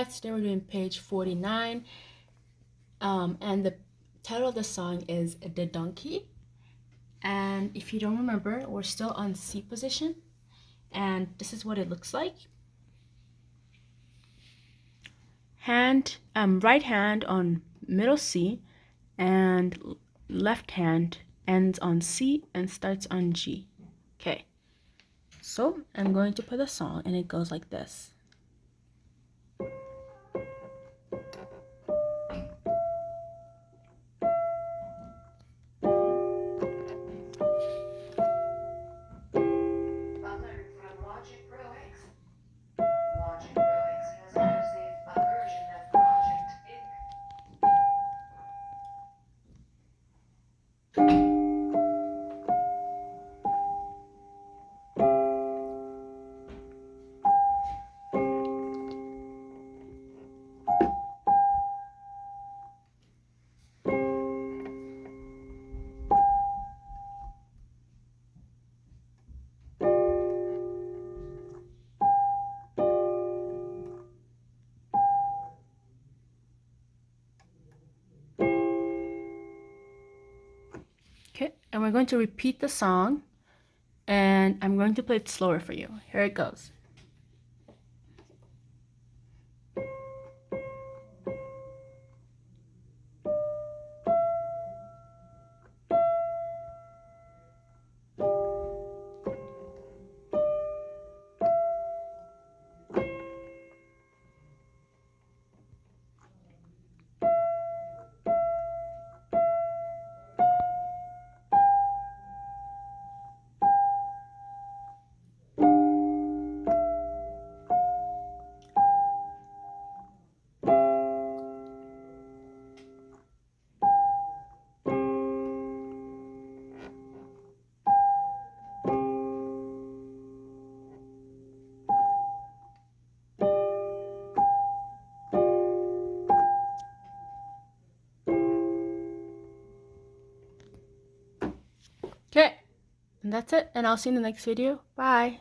45. Today we're doing page 49. And the title of the song is The Donkey. And if you don't remember, we're still on C position. And this is what it looks like. Right hand on middle C, and left hand ends on C and starts on G. Okay, so I'm going to play the song and it goes like this. Okay, and we're going to repeat the song, and I'm going to play it slower for you. Here it goes. Okay, and that's it, and I'll see you in the next video. Bye.